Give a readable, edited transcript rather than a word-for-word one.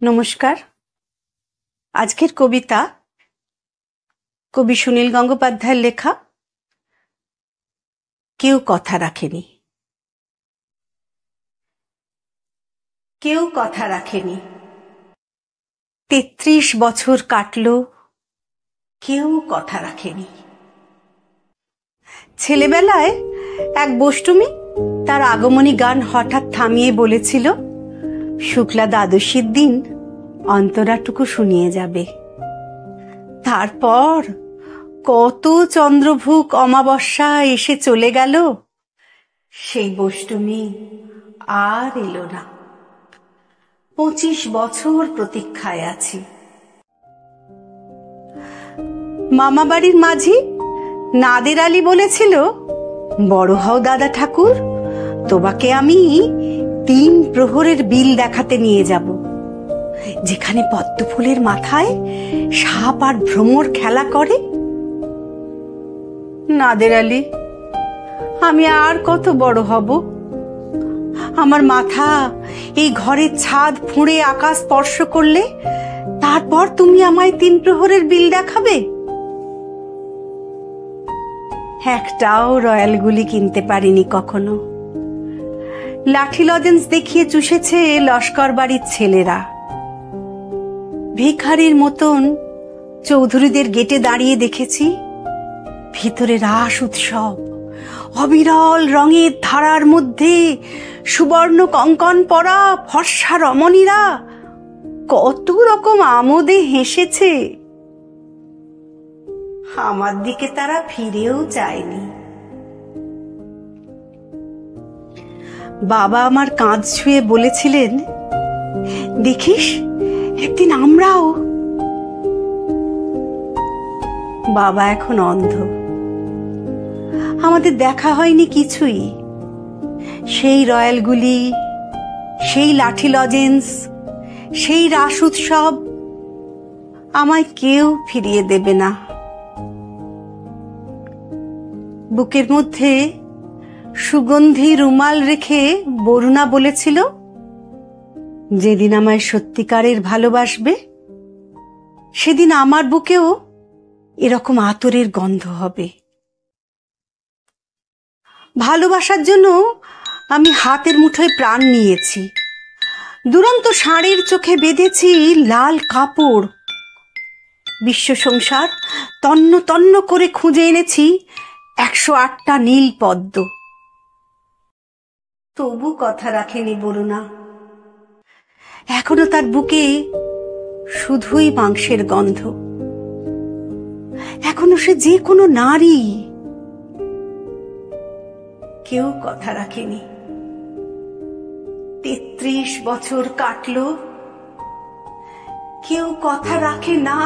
নমস্কার। আজকের কবিতা কবি সুনীল গঙ্গোপাধ্যায়ের লেখা কেউ কথা রাখেনি। কেউ কথা রাখেনি। ৩৩ বছর কাটল, কেউ কথা রাখেনি। ছেলেবেলায় এক বষ্টমী তার আগমনী গান হঠাৎ থামিয়ে বলেছিল, শুক্লা দ্বাদশীর দিন অন্তরাটুকু শুনিয়ে যাবে। তারপর কত চন্দ্রভুক অমাবস্যা এসে চলে গেল, সেই বষ্টমী আর এলো না। ২৫ বছর প্রতীক্ষায় আছি। মামা বাড়ির মাঝি নাদের আলী বলেছিল, বড় হও দাদা ঠাকুর, তোমাকে আমি ৩ প্রহরের বিল দেখাতে নিয়ে যাব, যেখানে পদ্ম ফুলের মাথায় সাপ আর ভ্রমর খেলা করে। নাদের আলী, আমি আর কত বড় হব? আমার মাথা এই ঘরের ছাদ ফুঁড়ে আকাশ স্পর্শ করলে তারপর তুমি আমায় ৩ প্রহরের বিল দেখাবে? একটাও রয়্যাল গুলি কিনতে পারিনি কখনো। লাঠি লজেন্স দেখিয়ে চুষেছে লস্কর বাড়ির ছেলেরা। ভিখারির মতন চৌধুরীদের গেটে দাঁড়িয়ে দেখেছি, ভিতরে রাস উৎসব, অবিরল রঙের ধারার মধ্যে সুবর্ণ কঙ্কন পরা ফর্সা রমণীরা কত রকম আমোদে হেসেছে। আমার দিকে তারা ফিরেও চায়নি। বাবা আমার কাঁধ ছুঁয়ে বলেছিলেন, দেখিস একদিন আমরাও। বাবা এখন অন্ধ, আমাদের দেখা হয়নি কিছুই। সেই রয়্যালগুলি, সেই লাঠি লজেন্স, সেই রাস উৎসব আমায় কেউ ফিরিয়ে দেবে না। বুকের মধ্যে সুগন্ধি রুমাল রেখে বরুণা বলেছিল, যেদিন আমায় সত্যিকারের ভালোবাসবে সেদিন আমার বুকেও এরকম আতরের গন্ধ হবে। ভালোবাসার জন্য আমি হাতের মুঠোয় প্রাণ নিয়েছি, দুরন্ত ষাঁড়ের চোখে বেঁধেছি লাল কাপড়। বিশ্ব সংসার তন্ন তন্ন করে খুঁজে এনেছি ১০৮টা নীল পদ্ম। তবু কথা রাখেনি বরুণা। এখনো তার বুকে শুধুই মাংসের গন্ধ। এখনো সে যে কোনো নারী। কেউ কথা রাখেনি। ৩৩ বছর কাটলো, কেউ কথা রাখে না।